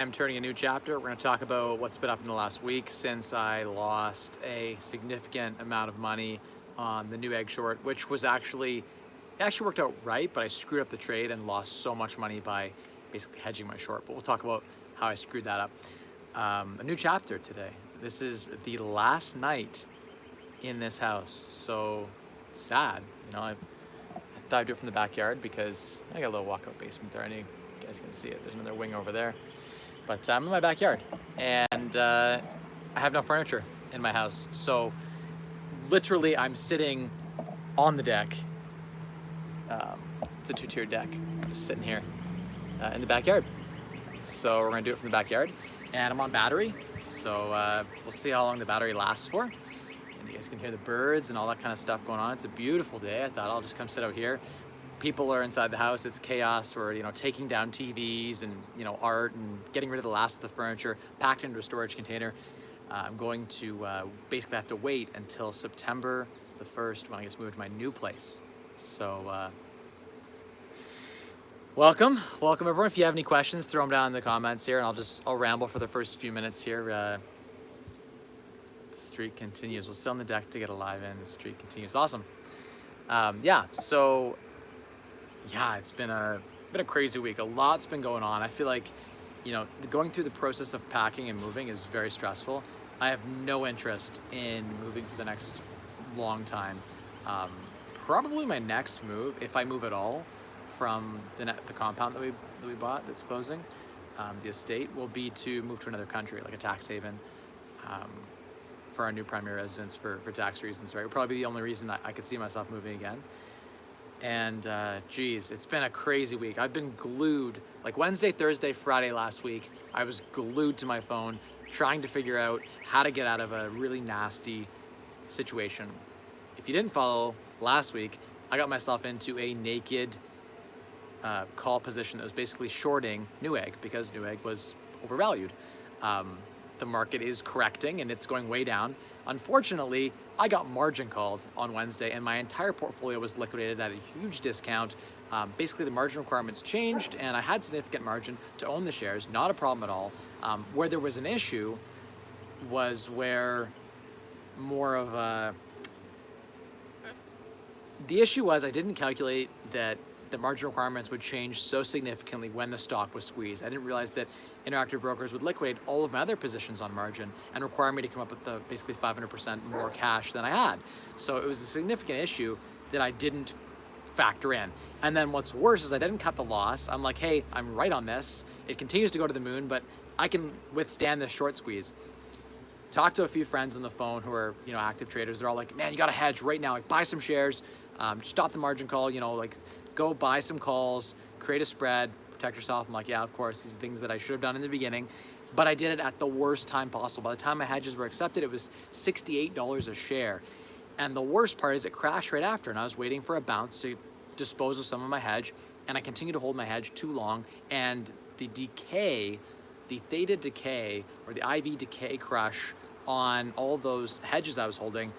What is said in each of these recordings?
I'm turning a new chapter. We're going to talk about what's been up in the last week since I lost a significant amount of money on the Newegg short, which was it actually worked out right, but I screwed up the trade and lost so much money by basically hedging my short. But we'll talk about how I screwed that up. A new chapter today. This is the last night in this house, so it's sad. I thought I'd do it from the backyard because I got a little walkout basement there. I know you guys can see it. There's another wing over there. But I'm in my backyard, and I have no furniture in my house. So literally I'm sitting on the deck. It's a two-tiered deck. I'm just sitting here in the backyard. So we're gonna do it from the backyard. And I'm on battery, so we'll see how long the battery lasts for. And you guys can hear the birds and all that kind of stuff going on. It's a beautiful day. I thought I'll just come sit out here. People are inside the house. It's chaos. We're taking down TVs and art and getting rid of the last of the furniture, packed into a storage container. I'm going to basically have to wait until September the 1st when I get moved to my new place. So welcome everyone. If you have any questions, throw them down in the comments here, and I'll ramble for the first few minutes here. The streak continues. We'll sit on the deck to get a live in. The streak continues. Awesome. It's been a crazy week. A lot's been going on. I feel like, going through the process of packing and moving is very stressful. I have no interest in moving for the next long time. Probably my next move, if I move at all, from the compound that we bought that's closing, the estate, will be to move to another country, like a tax haven, for our new primary residence for tax reasons. Right, it would probably be the only reason I could see myself moving again. And geez, it's been a crazy week. I've been glued, like Wednesday, Thursday, Friday last week, I was glued to my phone trying to figure out how to get out of a really nasty situation. If you didn't follow last week, I got myself into a naked call position that was basically shorting Newegg because Newegg was overvalued. The market is correcting and it's going way down. Unfortunately, I got margin called on Wednesday and my entire portfolio was liquidated at a huge discount. Basically, the margin requirements changed and I had significant margin to own the shares, not a problem at all. Where there was an issue was where the issue was I didn't calculate that the margin requirements would change so significantly when the stock was squeezed. I didn't realize that Interactive Brokers would liquidate all of my other positions on margin and require me to come up with basically 500% more cash than I had. So it was a significant issue that I didn't factor in. And then what's worse is I didn't cut the loss. I'm like, hey, I'm right on this. It continues to go to the moon, but I can withstand this short squeeze. Talked to a few friends on the phone who are active traders. They're all like, man, you got to hedge right now. Like, buy some shares, stop the margin call, go buy some calls, create a spread, protect yourself. I'm like, yeah, of course, these are things that I should have done in the beginning, but I did it at the worst time possible. By the time my hedges were accepted, it was $68 a share. And the worst part is it crashed right after, and I was waiting for a bounce to dispose of some of my hedge, and I continued to hold my hedge too long, and the theta decay, or the IV decay crush on all those hedges I was holding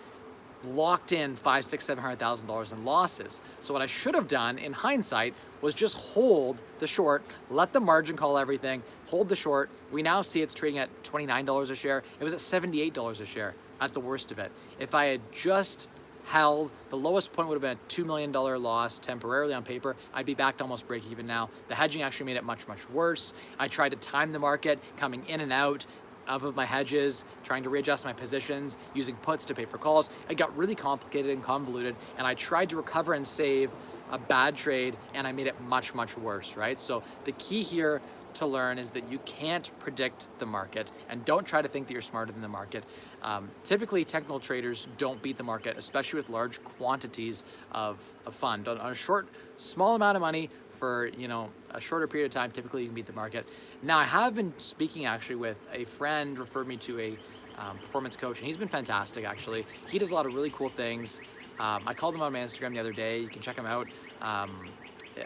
locked in $500,000-$700,000 in losses. So what I should have done in hindsight was just hold the short, let the margin call everything, hold the short. We now see it's trading at $29 a share. It was at $78 a share at the worst of it. If I had just held, the lowest point would have been a $2 million loss temporarily on paper. I'd be back to almost break even now. The hedging actually made it much, much worse. I tried to time the market coming in and out of my hedges, trying to readjust my positions, using puts to pay for calls. It got really complicated and convoluted, and I tried to recover and save a bad trade, and I made it much, much worse, right? So the key here to learn is that you can't predict the market, and don't try to think that you're smarter than the market. Typically, technical traders don't beat the market, especially with large quantities of fund. On a small amount of money, for a shorter period of time, typically you can beat the market. Now, I have been speaking actually with a friend, referred me to a performance coach, and he's been fantastic actually. He does a lot of really cool things. I called him on my Instagram the other day. You can check him out.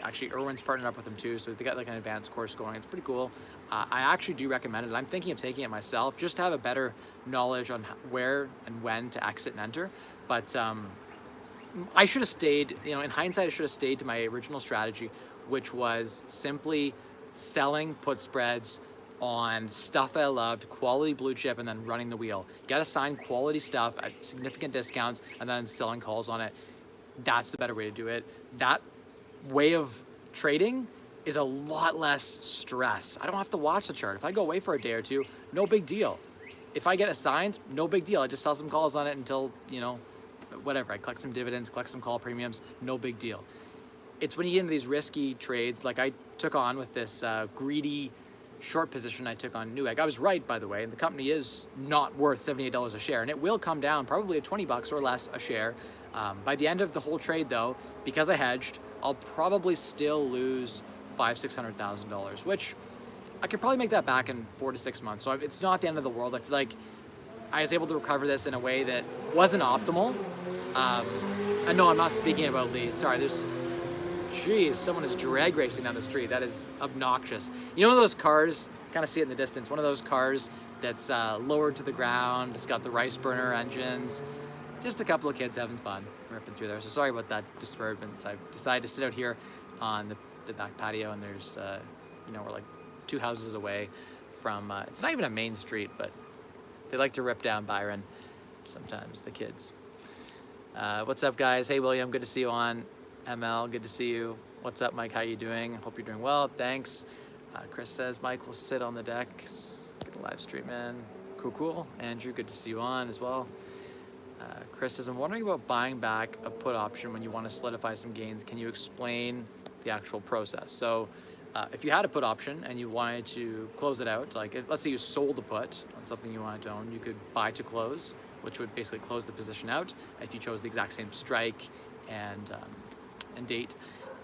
Actually, Irwin's partnered up with him too, so they got like an advanced course going. It's pretty cool. I actually do recommend it. I'm thinking of taking it myself just to have a better knowledge on where and when to exit and enter. But I should have stayed, in hindsight, I should have stayed to my original strategy, which was simply selling put spreads, on stuff that I loved, quality blue chip, and then running the wheel. Get assigned quality stuff at significant discounts and then selling calls on it. That's the better way to do it. That way of trading is a lot less stress. I don't have to watch the chart. If I go away for a day or two, no big deal. If I get assigned, no big deal. I just sell some calls on it until, you know, whatever. I collect some dividends, collect some call premiums, no big deal. It's when you get into these risky trades, like I took on with this greedy short position I took on Newegg. I was right, by the way, and the company is not worth $78 a share, and it will come down probably to $20 or less a share. By the end of the whole trade, though, because I hedged, I'll probably still lose $500,000-$600,000, which I could probably make that back in 4 to 6 months. So it's not the end of the world. I feel like I was able to recover this in a way that wasn't optimal. And no, I'm not speaking about Lee. Sorry, geez, someone is drag racing down the street. That is obnoxious. You know, one of those cars, kind of see it in the distance, one of those cars that's lowered to the ground. It's got the rice burner engines. Just a couple of kids having fun, ripping through there. So sorry about that disturbance. I decided to sit out here on the back patio, and there's, you know, we're like 2 houses away from, it's not even a main street, but they like to rip down Byron sometimes, the kids. What's up, guys? Hey, William, good to see you on. ML, good to see you. What's up, Mike? How you doing? Hope you're doing well. Thanks. Chris says Mike will sit on the deck. Get the live stream in. Cool. Andrew, good to see you on as well. Chris says, I'm wondering about buying back a put option when you want to solidify some gains. Can you explain the actual process? So if you had a put option and you wanted to close it out, like let's say you sold a put on something you wanted to own, you could buy to close, which would basically close the position out if you chose the exact same strike and date.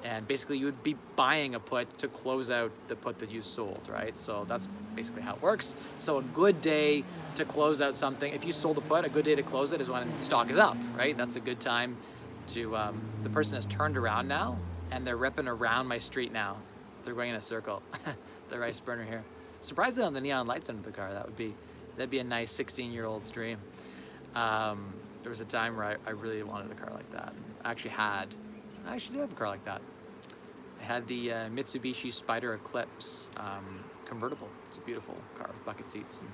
And basically you would be buying a put to close out the put that you sold, right? So that's basically how it works. So a good day to close out something, if you sold a put, a good day to close it is when the stock is up, right? That's a good time to, the person has turned around now and they're ripping around my street now. They're going in a circle. The rice burner here. Surprised they don't have the neon lights under the car. That'd be a nice 16-year-old's dream. There was a time where I really wanted a car like that. I actually did have a car like that. I had the Mitsubishi Spider Eclipse convertible. It's a beautiful car with bucket seats. And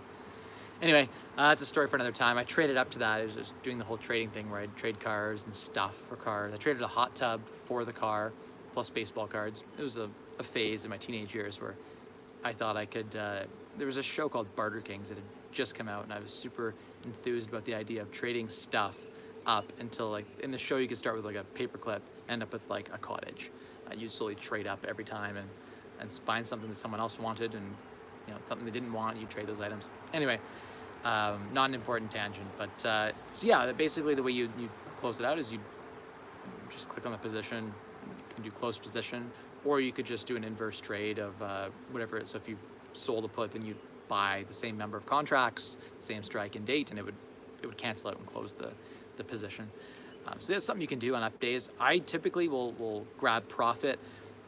anyway, that's a story for another time. I traded up to that. I was just doing the whole trading thing where I'd trade cars and stuff for cars. I traded a hot tub for the car, plus baseball cards. It was a phase in my teenage years where I thought I could, there was a show called Barter Kings that had just come out, and I was super enthused about the idea of trading stuff up until, like, in the show you could start with like a paperclip, end up with like a cottage. You'd slowly trade up every time and find something that someone else wanted, and you know, something they didn't want, you trade those items. Anyway, not an important tangent, but so yeah, basically the way you close it out is you just click on the position, you can do close position, or you could just do an inverse trade of whatever. So if you sold a put, then you'd buy the same number of contracts, same strike and date, and it would cancel out and close the position. So that's something you can do on up days. I typically will grab profit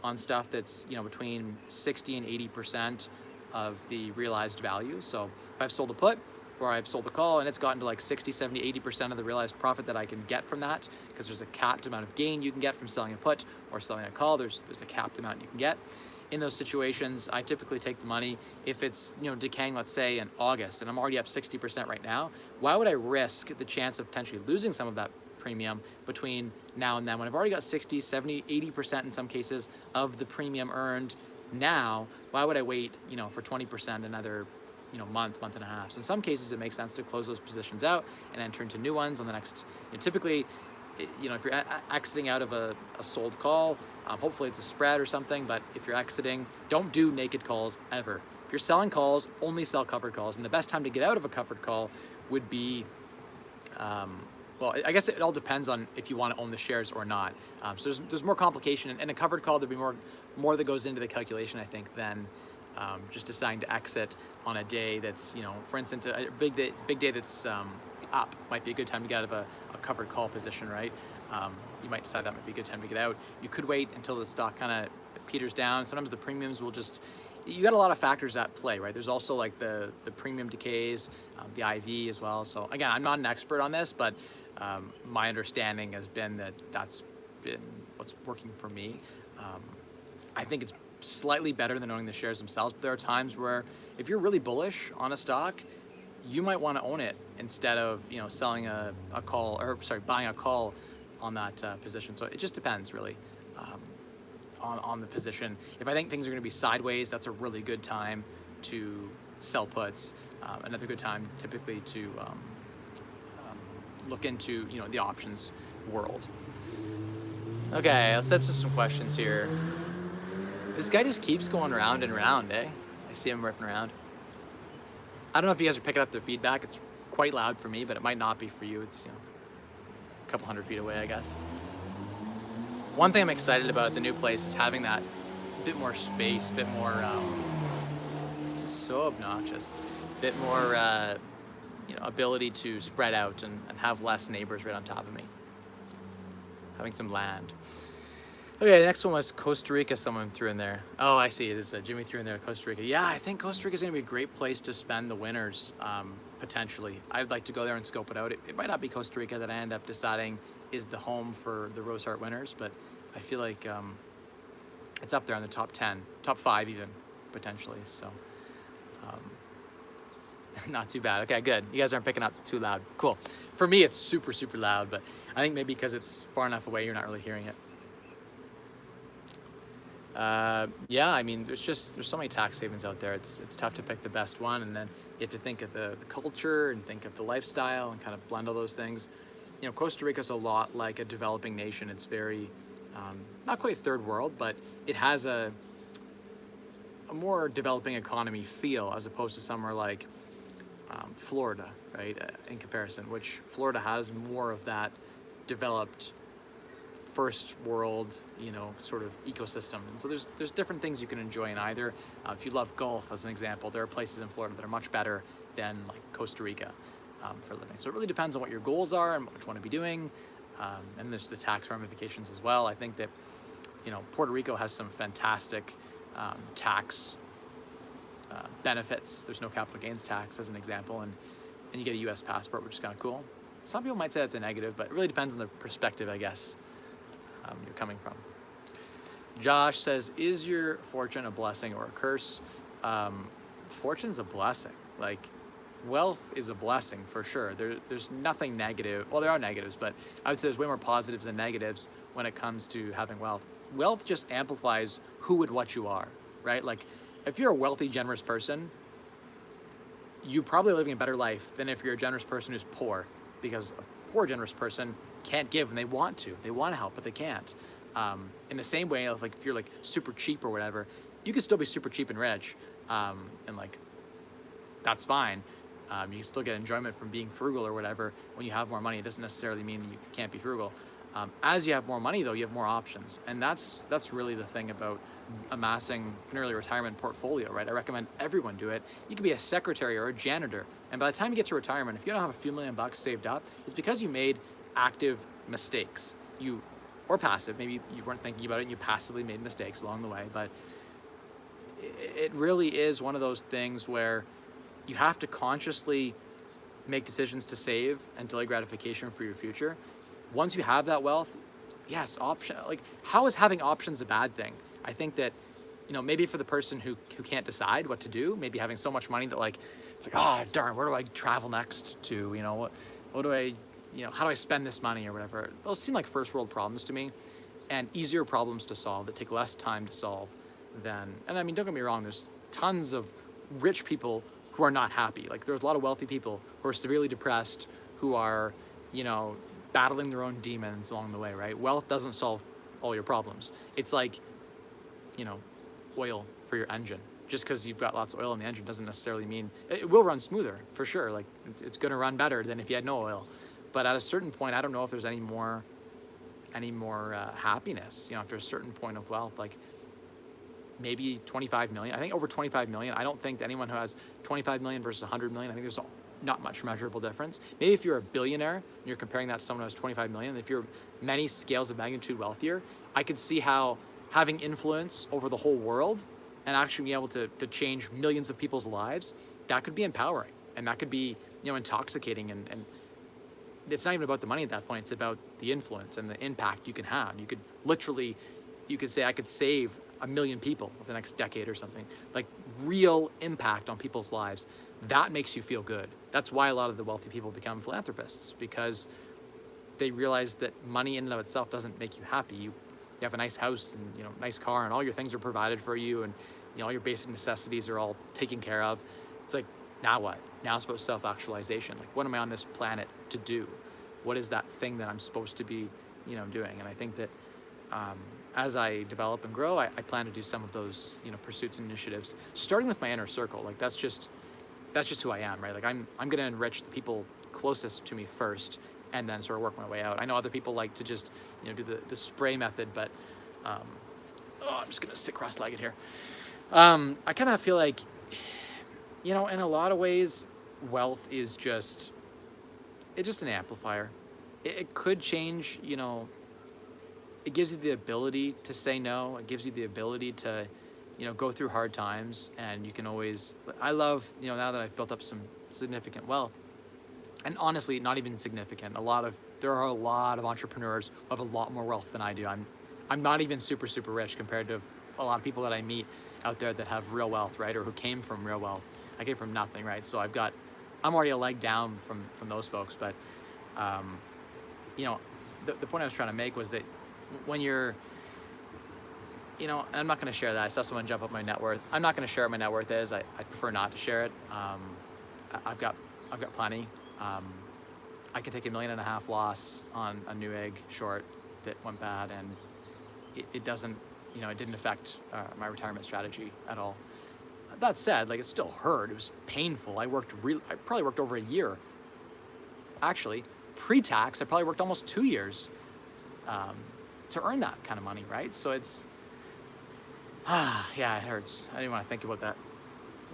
on stuff that's, you know, between 60 and 80% of the realized value. So if I've sold a put or I've sold a call and it's gotten to like 60, 70, 80% of the realized profit that I can get from that, because there's a capped amount of gain you can get from selling a put or selling a call. There's a capped amount you can get. In those situations, I typically take the money. If it's, you know, decaying, let's say in August, and I'm already up 60% right now, why would I risk the chance of potentially losing some of that premium between now and then when I've already got 60, 70, 80% in some cases of the premium earned now? Why would I wait, you know, for 20% another, you know, month and a half? So in some cases it makes sense to close those positions out and enter into new ones on the next, you know, typically, you know, if you're exiting out of a sold call, hopefully it's a spread or something, but if you're exiting, don't do naked calls ever. If you're selling calls, only sell covered calls, and the best time to get out of a covered call would be, well, I guess it all depends on if you want to own the shares or not. So there's more complication. In a covered call, there'd be more that goes into the calculation, I think, than just deciding to exit on a day that's, you know, for instance, a big day that's up might be a good time to get out of a covered call position, right? You might decide that might be a good time to get out. You could wait until the stock kind of peters down. Sometimes the premiums will just, you got a lot of factors at play, right? There's also like the premium decays, the IV as well. So again, I'm not an expert on this, but my understanding has been that that's been what's working for me. I think it's slightly better than owning the shares themselves, but there are times where if you're really bullish on a stock, you might want to own it instead of, you know, selling a call, or sorry, buying a call on that position. So it just depends really on the position. If I think things are going to be sideways, that's a really good time to sell puts. Another good time typically to look into, you know, the options world. Okay, let's answer some questions here. This guy just keeps going round and round, eh? I see him ripping around. I don't know if you guys are picking up the feedback. It's quite loud for me, but it might not be for you. It's, you know, a couple 100 feet away, I guess. One thing I'm excited about at the new place is having that bit more space, bit more, just so obnoxious, bit more, you know, ability to spread out and have less neighbors right on top of me. Having some land. Okay, the next one was Costa Rica, someone threw in there. Oh, I see, this is Jimmy threw in there, Costa Rica. Yeah, I think Costa Rica is gonna be a great place to spend the winters, potentially. I'd like to go there and scope it out. It might not be Costa Rica that I end up deciding is the home for the Rosehart winners, but I feel like it's up there in the top 10, top 5 even, potentially, so. Not too bad. Okay, good. You guys aren't picking up too loud. Cool. For me, it's super, super loud, but I think maybe because it's far enough away, you're not really hearing it. Yeah, I mean, there's so many tax havens out there. It's tough to pick the best one, and then you have to think of the culture and think of the lifestyle and kind of blend all those things. You know, Costa Rica is a lot like a developing nation. It's very, not quite third world, but it has a more developing economy feel as opposed to somewhere like Florida, right, in comparison, which Florida has more of that developed first world, you know, sort of ecosystem. And so there's different things you can enjoy in either. If you love golf, as an example, there are places in Florida that are much better than like Costa Rica for living. So it really depends on what your goals are and what you want to be doing. And there's the tax ramifications as well. I think that, you know, Puerto Rico has some fantastic tax benefits. There's no capital gains tax, as an example, and you get a U.S. passport, which is kind of cool. Some people might say that's a negative, but it really depends on the perspective, I guess, you're coming from. Josh says, is your fortune a blessing or a curse? Fortune's a blessing. Like, wealth is a blessing for sure. There's nothing negative. Well, there are negatives, but I would say there's way more positives than negatives when it comes to having wealth. Wealth just amplifies who and what you are, right? Like, if you're a wealthy, generous person, you're probably living a better life than if you're a generous person who's poor, because a poor, generous person can't give and they want to. They want to help, but they can't. In the same way, like if you're like super cheap or whatever, you can still be super cheap and rich, and like that's fine. You can still get enjoyment from being frugal or whatever. When you have more money, it doesn't necessarily mean you can't be frugal. As you have more money, though, you have more options, and that's really the thing about amassing an early retirement portfolio, right? I recommend everyone do it. You could be a secretary or a janitor, and by the time you get to retirement, if you don't have a few $1 million saved up, it's because you made active mistakes. Or passive, maybe you weren't thinking about it and you passively made mistakes along the way, but it really is one of those things where you have to consciously make decisions to save and delay gratification for your future. Once you have that wealth, yes, like, how is having options a bad thing? I think that, you know, maybe for the person who can't decide what to do, maybe having so much money that like, it's like, oh, darn, where do I travel next to? You know, what do I, you know, how do I spend this money or whatever? Those seem like first world problems to me, and easier problems to solve that take less time to solve than, and I mean, don't get me wrong, there's tons of rich people who are not happy. Like, there's a lot of wealthy people who are severely depressed, who are, you know, battling their own demons along the way, right? Wealth doesn't solve all your problems. It's like, you know, oil for your engine. Just because you've got lots of oil in the engine doesn't necessarily mean it will run smoother, for sure. Like, it's going to run better than if you had no oil. But at a certain point, I don't know if there's any more happiness, you know, after a certain point of wealth. Like, maybe 25 million. I think over 25 million. I don't think anyone who has 25 million versus 100 million, I think there's not much measurable difference. Maybe if you're a billionaire and you're comparing that to someone who has 25 million, if you're many scales of magnitude wealthier, I could see how having influence over the whole world and actually being able to change millions of people's lives, that could be empowering, and that could be, you know, intoxicating, and it's not even about the money at that point. It's about the influence and the impact you can have. You could literally, you could say, I could save 1 million people over the next decade or something, like real impact on people's lives, that makes you feel good. That's why a lot of the wealthy people become philanthropists, because they realize that money in and of itself doesn't make you happy. You have a nice house and, you know, nice car, and all your things are provided for you, and, you know, all your basic necessities are all taken care of. It's like, now what? Now it's about self-actualization. Like, what am I on this planet to do? What is that thing that I'm supposed to be, you know, doing? And I think that as I develop and grow, I plan to do some of those, you know, pursuits and initiatives, starting with my inner circle. Like, that's just who I am, right? Like, I'm gonna enrich the people closest to me first, and then sort of work my way out. I know other people like to just, you know, do the spray method, but I'm just gonna sit cross-legged here. I kind of feel like, you know, in a lot of ways, wealth is just an amplifier. It could change, you know, it gives you the ability to say no. It gives you the ability to, you know, go through hard times, and you can always, I love, you know, now that I've built up some significant wealth, and honestly, not even significant, there are a lot of entrepreneurs who have a lot more wealth than I do. I'm not even super rich compared to a lot of people that I meet out there that have real wealth, right? Or who came from real wealth. I came from nothing, right? So I'm already a leg down from those folks. But, you know, the point I was trying to make was that when you're, you know, I'm not going to share that. I saw someone jump up my net worth. I'm not going to share what my net worth is. I prefer not to share it. I've got plenty. I could take $1.5 million loss on a Newegg short that went bad, and it doesn't, you know, it didn't affect my retirement strategy at all. That said, like, it still hurt. It was painful. I probably worked over a year. Actually, pre-tax, I probably worked almost 2 years to earn that kind of money, right? So it's, yeah, it hurts. I didn't want to think about that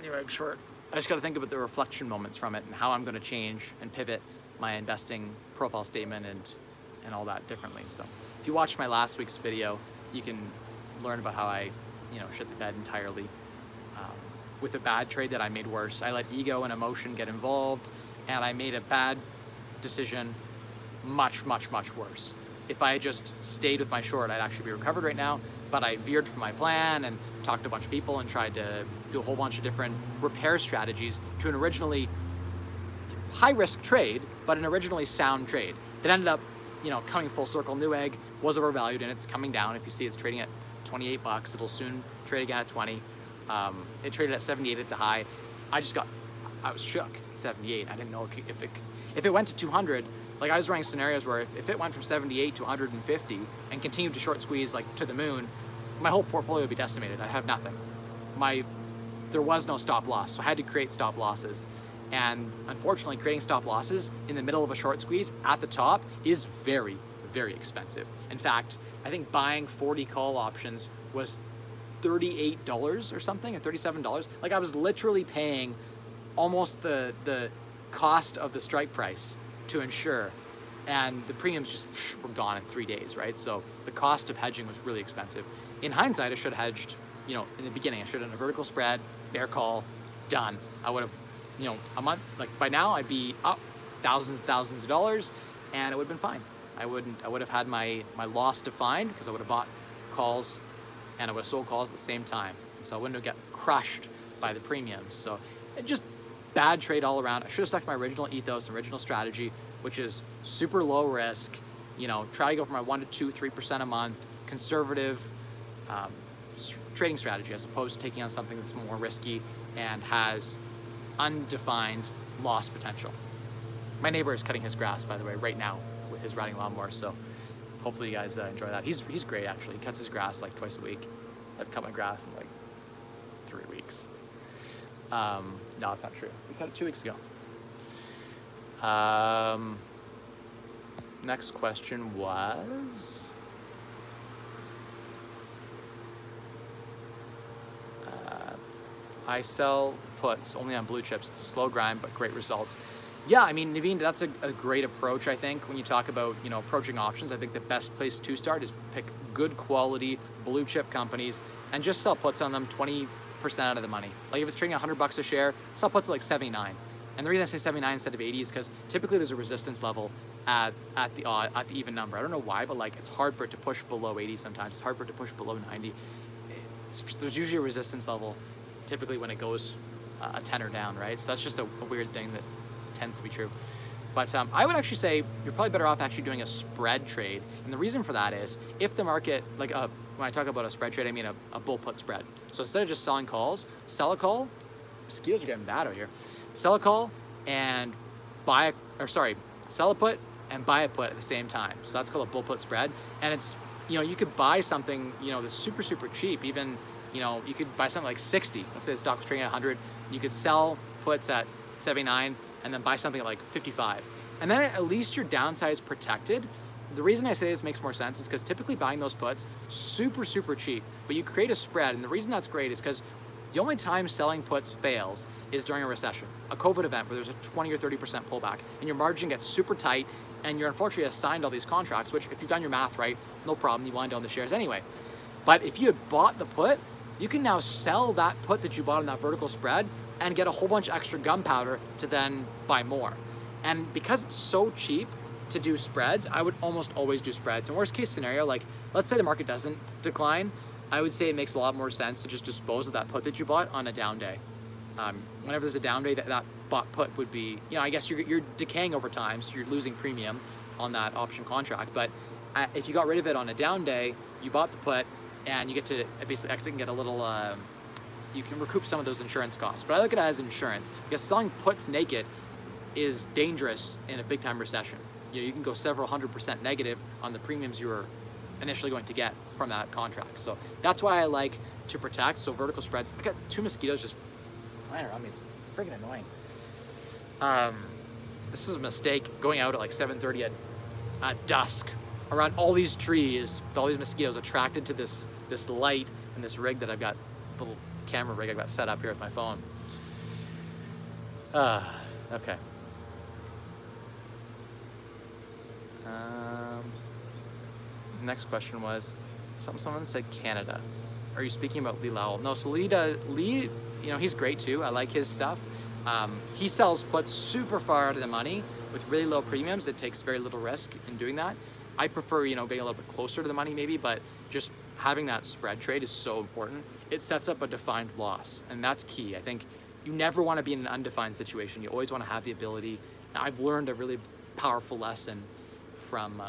Newegg short. I just got to think about the reflection moments from it and how I'm going to change and pivot my investing profile statement and all that differently. So if you watched my last week's video, you can learn about how I, you know, shit the bed entirely. With a bad trade that I made worse, I let ego and emotion get involved, and I made a bad decision much worse. If I had just stayed with my short, I'd actually be recovered right now, but I veered from my plan and talked to a bunch of people and tried to do a whole bunch of different repair strategies to an originally high-risk trade, but an originally sound trade that ended up, you know, coming full circle. Newegg was overvalued, and it's coming down. If you see it's trading at $28, it'll soon trade again at 20. It traded at 78 at the high. I was shook at 78. I didn't know if it went to 200. Like, I was running scenarios where if it went from 78 to 150 and continued to short squeeze like to the moon, my whole portfolio would be decimated. I'd have nothing. There was no stop loss, so I had to create stop losses. And unfortunately, creating stop losses in the middle of a short squeeze at the top is very expensive. In fact, I think buying 40 call options was $38 or something, or $37. Like, I was literally paying almost the cost of the strike price to insure, and the premiums just were gone in 3 days, right? So the cost of hedging was really expensive. In hindsight, I should have hedged, you know, in the beginning. I should have done a vertical spread, bear call, done. I would have, you know, a month, like by now I'd be up thousands of dollars, and it would have been fine. I would have had my loss defined, because I would have bought calls and I would have sold calls at the same time. So I wouldn't have got crushed by the premiums. So it just bad trade all around. I should have stuck to my original ethos, original strategy, which is super low risk, you know, try to go for my 1 to 2-3% a month, conservative trading strategy, as opposed to taking on something that's more risky and has undefined loss potential. My neighbor is cutting his grass, by the way, right now with his riding lawnmower, so hopefully you guys enjoy that. He's great, actually. He cuts his grass like twice a week. I've cut my grass in like 3 weeks. No, it's not true. We cut it 2 weeks ago. Next question was, I sell puts only on blue chips. It's a slow grind, but great results. Yeah, I mean, Naveen, that's a great approach, I think. When you talk about, you know, approaching options, I think the best place to start is pick good quality blue chip companies and just sell puts on them 20% out of the money. Like, if it's trading $100 a share, sell puts at like 79. And the reason I say 79 instead of 80 is because typically there's a resistance level at the even number. I don't know why, but like, it's hard for it to push below 80 sometimes. It's hard for it to push below 90. there's usually a resistance level typically when it goes a tenor down, right? So that's just a weird thing that tends to be true. But I would actually say you're probably better off actually doing a spread trade. And the reason for that is if the market, like when I talk about a spread trade, I mean a bull put spread. So instead of just selling calls, sell a call. Mosquitoes are getting bad out here. Sell a call and sell a put and buy a put at the same time. So that's called a bull put spread. And it's, you could buy something, that's super, super cheap. Even, you could buy something like 60. Let's say the stock's trading at 100. You could sell puts at 79 and then buy something at like 55. And then at least your downside is protected. The reason I say this makes more sense is because typically buying those puts, super, super cheap, but you create a spread. And the reason that's great is because the only time selling puts fails is during a recession, a COVID event where there's a 20 or 30% pullback and your margin gets super tight and you're unfortunately assigned all these contracts, which if you've done your math right, no problem, you wind down the shares anyway. But if you had bought the put, you can now sell that put that you bought in that vertical spread and get a whole bunch of extra gunpowder to then buy more. And because it's so cheap to do spreads, I would almost always do spreads. And worst case scenario, like let's say the market doesn't decline, I would say it makes a lot more sense to just dispose of that put that you bought on a down day. Whenever there's a down day, that bought put would be, I guess you're decaying over time, so you're losing premium on that option contract. But if you got rid of it on a down day, you bought the put and you get to basically exit and get a little, you can recoup some of those insurance costs. But I look at it as insurance because selling puts naked is dangerous in a big time recession. You can go several 100% negative on the premiums you were initially going to get from that contract. So that's why I like to protect. So vertical spreads, I got 2 mosquitoes just flying around me. It's freaking annoying. This is a mistake going out at like 7:30 at dusk around all these trees with all these mosquitoes attracted to this light and this rig that I've got, little camera rig I've got set up here with my phone. Okay. Next question was, someone said Canada. Are you speaking about Lee Lowell? No, so Lee, he's great too. I like his stuff. He sells puts super far out of the money with really low premiums. It takes very little risk in doing that. I prefer, getting a little bit closer to the money maybe, but just having that spread trade is so important. It sets up a defined loss, and that's key. I think you never want to be in an undefined situation. You always want to have the ability. I've learned a really powerful lesson from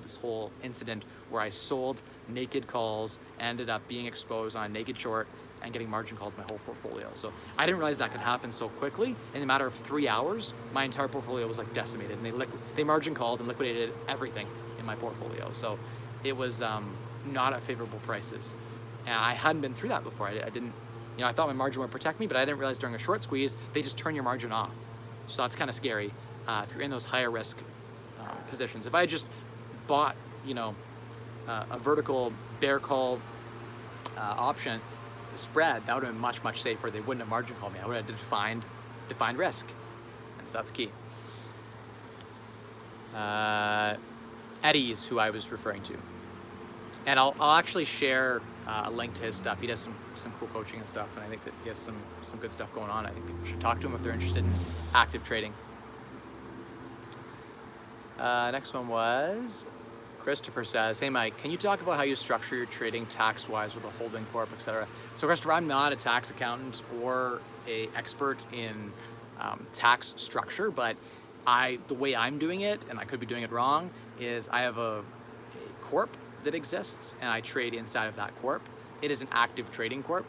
this whole incident where I sold naked calls, ended up being exposed on a naked short and getting margin called my whole portfolio. So I didn't realize that could happen so quickly. In a matter of 3 hours, my entire portfolio was like decimated, and they margin called and liquidated everything in my portfolio. So it was not at favorable prices. And I hadn't been through that before. I didn't, I thought my margin would protect me, but I didn't realize during a short squeeze, they just turn your margin off. So that's kind of scary if you're in those higher risk positions. If I just bought, a vertical bear call option spread, that would have been much, much safer. They wouldn't have margin called me. I would have defined risk. And so that's key. Eddie's who I was referring to. And I'll actually share a link to his stuff. He does some cool coaching and stuff, and I think that he has some good stuff going on. I think people should talk to him if they're interested in active trading. Next one was Christopher says, hey Mike, can you talk about how you structure your trading tax-wise with a holding corp, etc.? So Christopher, I'm not a tax accountant or a expert in tax structure, but the way I'm doing it, and I could be doing it wrong, is I have a corp that exists and I trade inside of that corp. It is an active trading corp.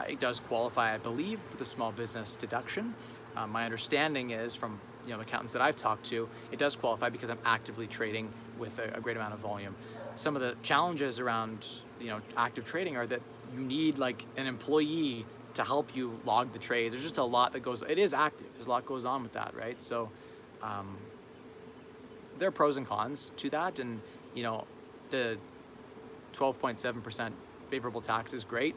It does qualify, I believe, for the small business deduction. My understanding is from accountants that I've talked to, it does qualify because I'm actively trading with a great amount of volume. Some of the challenges around active trading are that you need like an employee to help you log the trades. There's just a lot that goes, it is active, there's a lot goes on with that, right? So there are pros and cons to that, and the 12.7% favorable tax is great.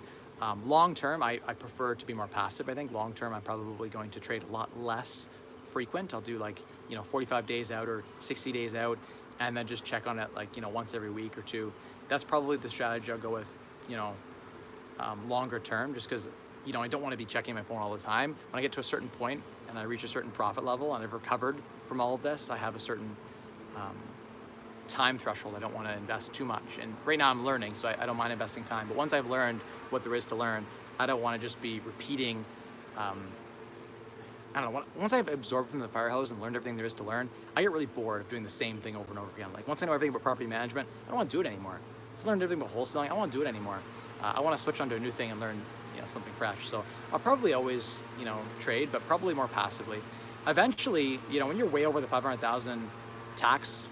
Long term, I prefer to be more passive. I think long term, I'm probably going to trade a lot less frequent. I'll do like 45 days out or 60 days out, and then just check on it like once every week or two. That's probably the strategy I'll go with longer term, just because I don't want to be checking my phone all the time. When I get to a certain point and I reach a certain profit level and I've recovered from all of this, I have a certain time threshold. I don't want to invest too much. And right now I'm learning, so I don't mind investing time. But once I've learned what there is to learn, I don't want to just be repeating. I don't know, once I've absorbed from the fire hose and learned everything there is to learn, I get really bored of doing the same thing over and over again. Like once I know everything about property management, I don't want to do it anymore. Once I learned everything about wholesaling, I don't want to do it anymore. I want to switch onto a new thing and learn, something fresh. So I'll probably always, trade, but probably more passively. Eventually, when you're way over the 500,000 tax,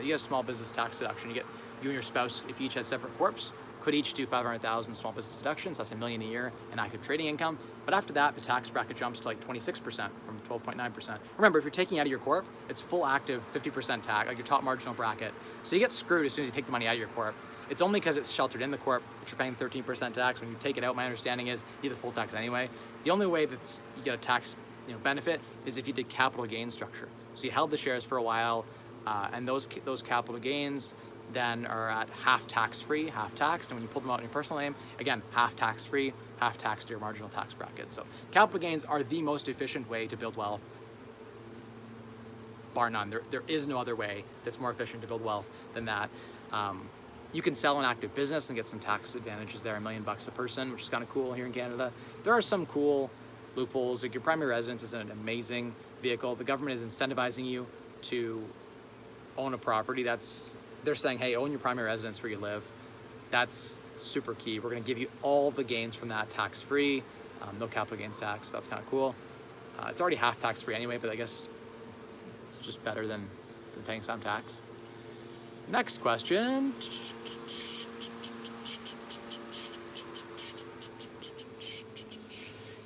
you get a small business tax deduction. You and your spouse, if you each had separate corps, could each do 500,000 small business deductions. That's $1 million a year in active trading income. But after that, the tax bracket jumps to like 26% from 12.9%. Remember, if you're taking out of your corp, it's full active 50% tax, like your top marginal bracket. So you get screwed as soon as you take the money out of your corp. It's only because it's sheltered in the corp that you're paying 13% tax. When you take it out, my understanding is you get the full tax anyway. The only way that you get a tax benefit is if you did capital gain structure. So you held the shares for a while, and those capital gains then are at half tax-free, half taxed, and when you pull them out in your personal name, again, half tax-free, half taxed to your marginal tax bracket. So capital gains are the most efficient way to build wealth, bar none. There is no other way that's more efficient to build wealth than that. You can sell an active business and get some tax advantages there, $1 million a person, which is kind of cool here in Canada. There are some cool loopholes. Like your primary residence is an amazing vehicle. The government is incentivizing you to own a property. They're saying, hey, own your primary residence where you live. That's super key. We're going to give you all the gains from that tax-free, no capital gains tax. That's kind of cool. It's already half tax-free anyway, but I guess it's just better than paying some tax. Next question.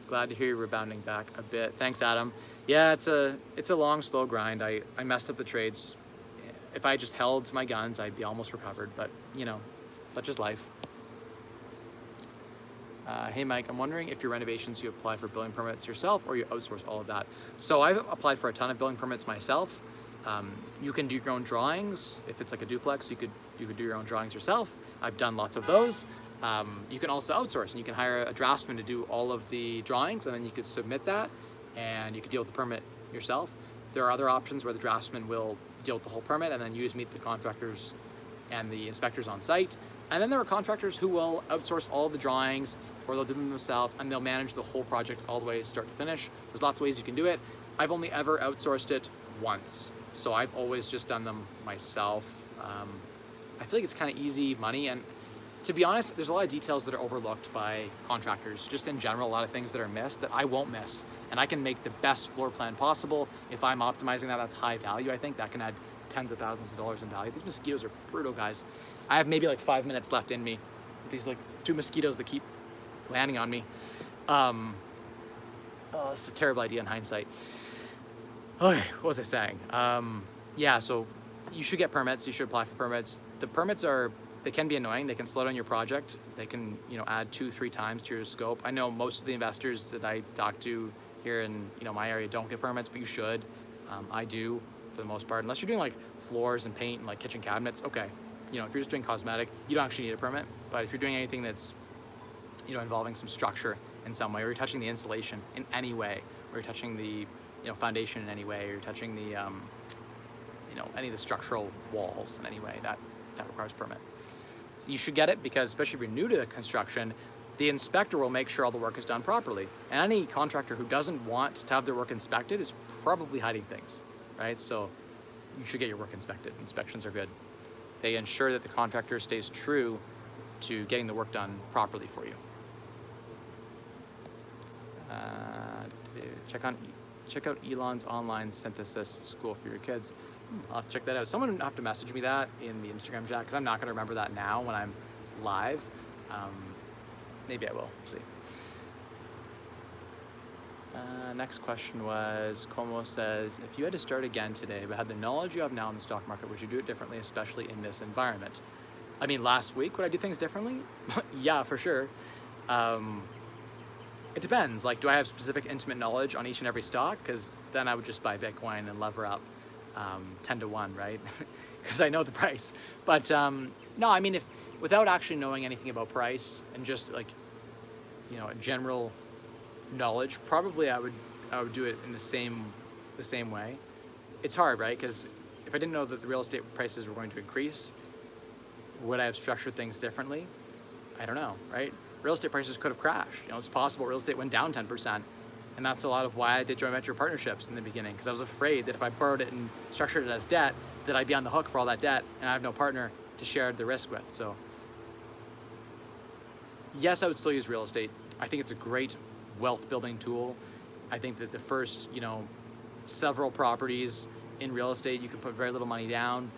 Glad to hear you're rebounding back a bit. Thanks, Adam. Yeah, it's a long, slow grind. I messed up the trades. If I just held to my guns, I'd be almost recovered, but such is life. Hey Mike, I'm wondering if your renovations, you apply for building permits yourself or you outsource all of that. So I've applied for a ton of building permits myself. You can do your own drawings. If it's like a duplex, you could do your own drawings yourself. I've done lots of those. You can also outsource, and you can hire a draftsman to do all of the drawings, and then you could submit that, and you could deal with the permit yourself. There are other options where the draftsman will deal with the whole permit, and then you just meet the contractors and the inspectors on site. And then there are contractors who will outsource all of the drawings, or they'll do them themselves, and they'll manage the whole project all the way start to finish. There's lots of ways you can do it. I've only ever outsourced it once, so I've always just done them myself. I feel like it's kind of easy money, and to be honest, there's a lot of details that are overlooked by contractors. Just in general, a lot of things that are missed that I won't miss. And I can make the best floor plan possible. If I'm optimizing that, that's high value. I think that can add tens of thousands of dollars in value. These mosquitoes are brutal, guys. I have maybe like 5 minutes left in me. These like 2 mosquitoes that keep landing on me. It's a terrible idea in hindsight. Okay, what was I saying? Yeah, so you should get permits. You should apply for permits. The permits they can be annoying. They can slow down your project. They can, add 2-3 times to your scope. I know most of the investors that I talk to here in, my area don't get permits, but you should. I do for the most part, unless you're doing like floors and paint and like kitchen cabinets. Okay, if you're just doing cosmetic, you don't actually need a permit. But if you're doing anything that's, involving some structure in some way, or you're touching the insulation in any way, or you're touching the, foundation in any way, or you're touching the, any of the structural walls in any way, that requires permit. You should get it because, especially if you're new to the construction, the inspector will make sure all the work is done properly. And any contractor who doesn't want to have their work inspected is probably hiding things, right? So you should get your work inspected. Inspections are good. They ensure that the contractor stays true to getting the work done properly for you. Check out Elon's online synthesis school for your kids. I'll have to check that out. Someone will have to message me that in the Instagram chat because I'm not going to remember that now when I'm live. Maybe I will. See. Next question was, Como says, if you had to start again today but had the knowledge you have now in the stock market, would you do it differently, especially in this environment? I mean, last week, would I do things differently? Yeah, for sure. It depends. Like, do I have specific intimate knowledge on each and every stock? Because then I would just buy Bitcoin and lever up 10 to 1, right? Because I know the price. But no, I mean, without actually knowing anything about price and just like, a general knowledge, probably I would do it in the same way. It's hard, right? Because if I didn't know that the real estate prices were going to increase, would I have structured things differently? I don't know, right? Real estate prices could have crashed. It's possible real estate went down 10%. And that's a lot of why I did joint venture partnerships in the beginning, because I was afraid that if I borrowed it and structured it as debt, that I'd be on the hook for all that debt and I have no partner to share the risk with. So yes, I would still use real estate. I think it's a great wealth building tool. I think that the first, several properties in real estate, you can put very little money down.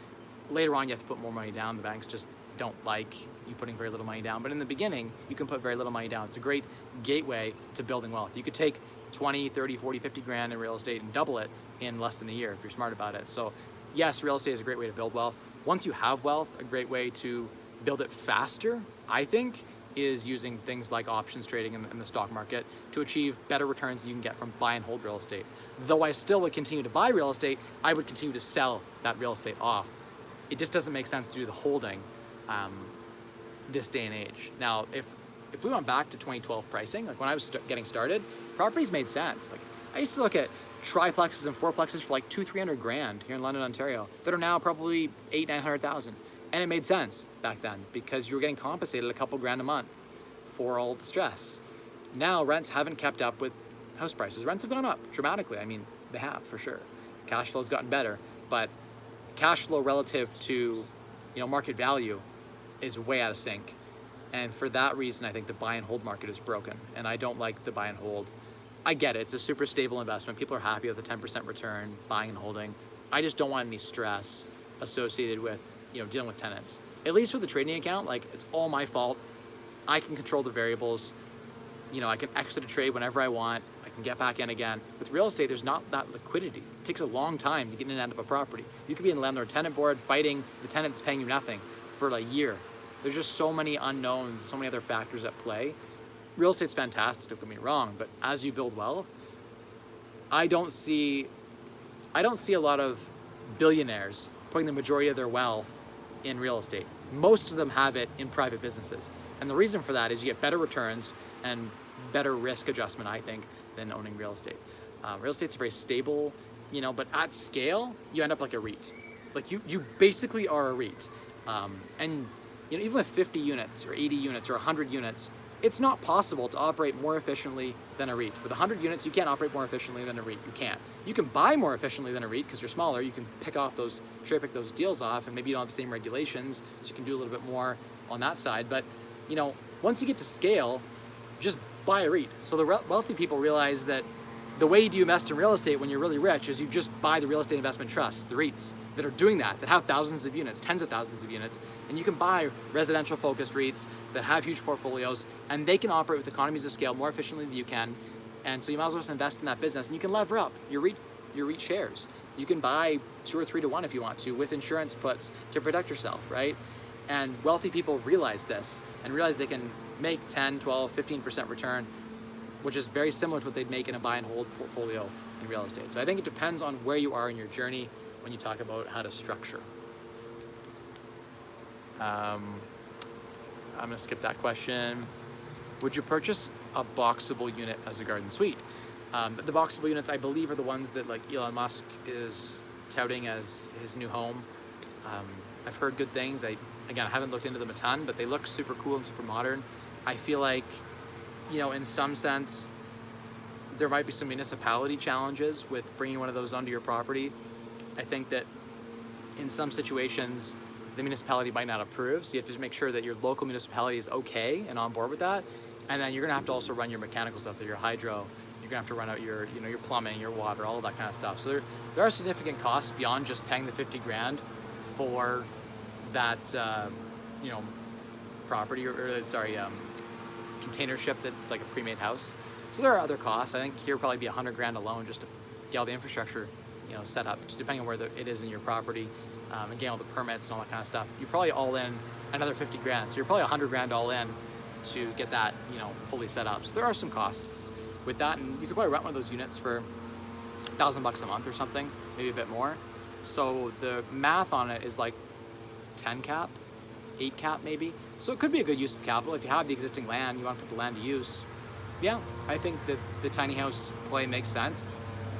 Later on, you have to put more money down. The banks just don't like you putting very little money down. But in the beginning, you can put very little money down. It's a great gateway to building wealth. You could take 20, 30, 40, 50 grand in real estate and double it in less than a year if you're smart about it. So yes, real estate is a great way to build wealth. Once you have wealth, a great way to build it faster, I think, is using things like options trading in the stock market to achieve better returns than you can get from buy and hold real estate. Though I still would continue to buy real estate, I would continue to sell that real estate off. It just doesn't make sense to do the holding this day and age. Now, if we went back to 2012 pricing, like when I was getting started, properties made sense. Like I used to look at triplexes and fourplexes for like 200-300 grand here in London, Ontario, that are now probably 800,000-900,000. And it made sense back then because you were getting compensated a couple grand a month for all the stress. Now rents haven't kept up with house prices. Rents have gone up dramatically. I mean, they have for sure. Cash flow's gotten better, but cash flow relative to market value is way out of sync. And for that reason, I think the buy and hold market is broken. And I don't like the buy and hold. I get it. It's a super stable investment. People are happy with the 10% return, buying and holding. I just don't want any stress associated with dealing with tenants. At least with the trading account, like it's all my fault. I can control the variables. I can exit a trade whenever I want. I can get back in again. With real estate, there's not that liquidity. It takes a long time to get in and out of a property. You could be in landlord-tenant board fighting the tenant that's paying you nothing for a year. There's just so many unknowns, so many other factors at play. Real estate's fantastic, don't get me wrong, but as you build wealth, I don't see a lot of billionaires putting the majority of their wealth in real estate. Most of them have it in private businesses. And the reason for that is you get better returns and better risk adjustment, I think, than owning real estate. Real estate's very stable, but at scale, you end up like a REIT. Like you basically are a REIT. And even with 50 units or 80 units or 100 units, it's not possible to operate more efficiently than a REIT. With 100 units, you can't operate more efficiently than a REIT. You can't. You can buy more efficiently than a REIT because you're smaller. You can pick those deals off, and maybe you don't have the same regulations, so you can do a little bit more on that side. But once you get to scale, just buy a REIT. So the wealthy people realize that the way you invest in real estate when you're really rich is you just buy the real estate investment trusts, the REITs, that are doing that have thousands of units, tens of thousands of units, and you can buy residential focused REITs that have huge portfolios, and they can operate with economies of scale more efficiently than you can. And so you might as well just invest in that business, and you can lever up your REIT shares. You can buy 2 or 3 to 1 if you want to, with insurance puts to protect yourself, right? And wealthy people realize this and realize they can make 10, 12, 15% return, which is very similar to what they'd make in a buy and hold portfolio in real estate. So I think it depends on where you are in your journey when you talk about how to structure. I'm gonna skip that question. Would you purchase a boxable unit as a garden suite? The boxable units, I believe, are the ones that like Elon Musk is touting as his new home. I've heard good things. I haven't looked into them a ton, but they look super cool and super modern. I feel like, in some sense, there might be some municipality challenges with bringing one of those onto your property. I think that in some situations, the municipality might not approve, so you have to make sure that your local municipality is okay and on board with that. And then you're gonna have to also run your mechanical stuff, your hydro. You're gonna have to run out your plumbing, your water, all of that kind of stuff. So there are significant costs beyond just paying the 50 grand for that, property container ship that's like a pre-made house. So there are other costs. I think here probably be 100 grand alone just to get all the infrastructure, set up, depending on where it is in your property, and getting all the permits and all that kind of stuff. You're probably all in another 50 grand. So you're probably 100 grand all in to get that, fully set up. So there are some costs with that, and you could probably rent one of those units for $1,000 a month or something, maybe a bit more. So the math on it is like 10 cap, 8 cap maybe. So it could be a good use of capital. If you have the existing land, you want to put the land to use. Yeah, I think that the tiny house play makes sense.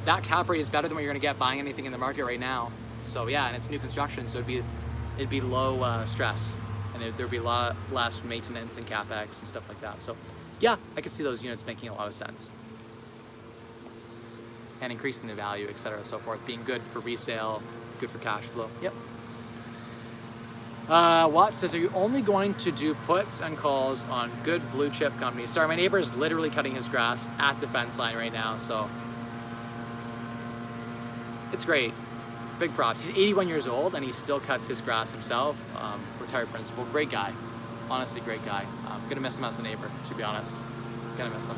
That cap rate is better than what you're gonna get buying anything in the market right now. So yeah, and it's new construction, so it'd be low stress, and there'd be a lot less maintenance and capex and stuff like that. So yeah, I could see those units making a lot of sense, and increasing the value, et cetera, so forth, being good for resale, good for cash flow. Yep. Watt says, are you only going to do puts and calls on good blue chip companies? Sorry, my neighbor is literally cutting his grass at the fence line right now, so it's great. Big props. He's 81 years old and he still cuts his grass himself. Retired principal, great guy. Honestly, great guy. Gonna miss him as a neighbor, to be honest. Gonna miss him.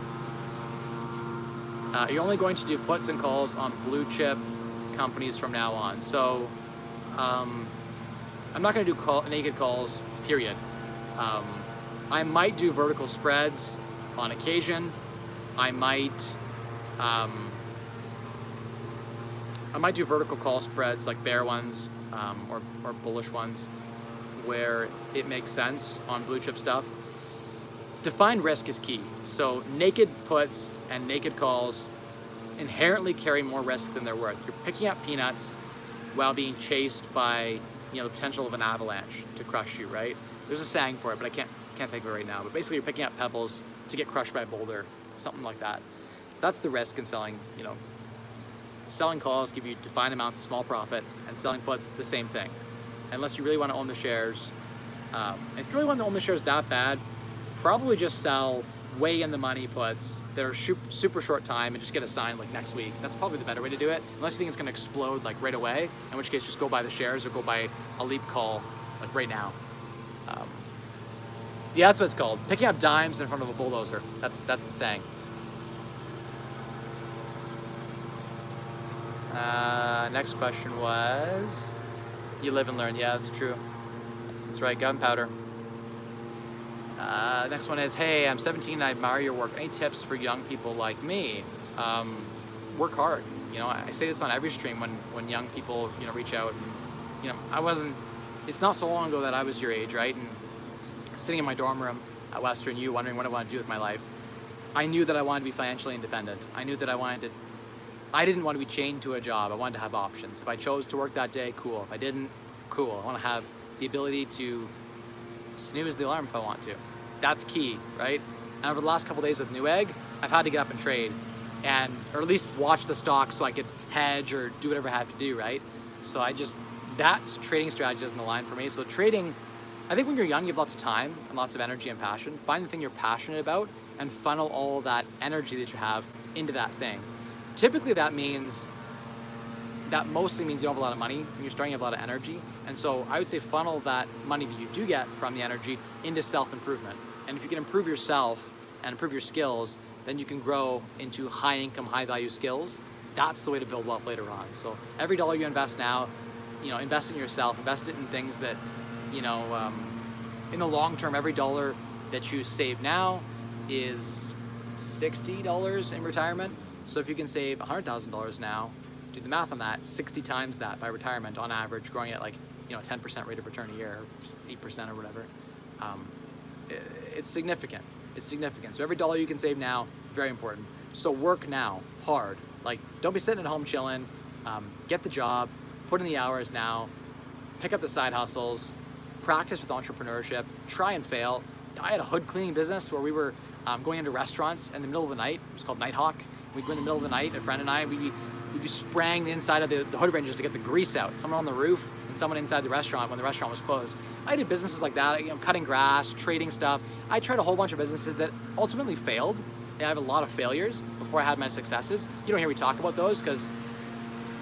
You're only going to do puts and calls on blue chip companies from now on. So, I'm not going to do naked calls, period. I might do vertical spreads on occasion. I might do vertical call spreads like bear ones or bullish ones where it makes sense on blue chip stuff. Defined risk is key. So naked puts and naked calls inherently carry more risk than they're worth. You're picking up peanuts while being chased by the potential of an avalanche to crush you, right? There's a saying for it, but I can't think of it right now. But basically, you're picking up pebbles to get crushed by a boulder, something like that. So that's the risk in selling. Selling calls give you defined amounts of small profit, and selling puts the same thing. Unless you really want to own the shares. If you really want to own the shares that bad, probably just sell way in the money puts that are super short time and just get assigned like next week. That's probably the better way to do it, unless you think it's going to explode like right away, in which case just go buy the shares or go buy a leap call like right now. Yeah, that's what it's called. Picking up dimes in front of a bulldozer. That's the saying. Next question was, you live and learn. Yeah, that's true. That's right, gunpowder. Next one is, hey, I'm 17 and I admire your work. Any tips for young people like me? Work hard. I say this on every stream when young people, reach out. And, it's not so long ago that I was your age, right? And sitting in my dorm room at Western U wondering what I want to do with my life. I knew that I wanted to be financially independent. I knew that I didn't want to be chained to a job. I wanted to have options. If I chose to work that day, cool. If I didn't, cool. I want to have the ability to snooze the alarm if I want to. That's key, right? And over the last couple of days with Newegg, I've had to get up and trade, or at least watch the stock so I could hedge or do whatever I have to do, right? So that trading strategy doesn't align for me. So trading, I think when you're young, you have lots of time and lots of energy and passion. Find the thing you're passionate about and funnel all that energy that you have into that thing. Typically that mostly means you don't have a lot of money. When you're starting, you have a lot of energy. And so I would say funnel that money that you do get from the energy into self-improvement. And if you can improve yourself and improve your skills, then you can grow into high income, high value skills. That's the way to build wealth later on. So every dollar you invest now, invest in yourself, invest it in things that, in the long term, every dollar that you save now is $60 in retirement. So if you can save $100,000 now, do the math on that, 60 times that by retirement on average, growing at 10% rate of return a year, 8% or whatever. It's significant. It's significant. So every dollar you can save now, very important. So work now, hard. Don't be sitting at home chilling. Get the job, put in the hours now, pick up the side hustles, practice with entrepreneurship, try and fail. I had a hood cleaning business where we were going into restaurants in the middle of the night. It was called Nighthawk. We'd go in the middle of the night, a friend and I, we'd be spraying the inside of the hood ranges to get the grease out. Someone on the roof and someone inside the restaurant when the restaurant was closed. I did businesses like that, cutting grass, trading stuff. I tried a whole bunch of businesses that ultimately failed. I have a lot of failures before I had my successes. You don't hear me talk about those because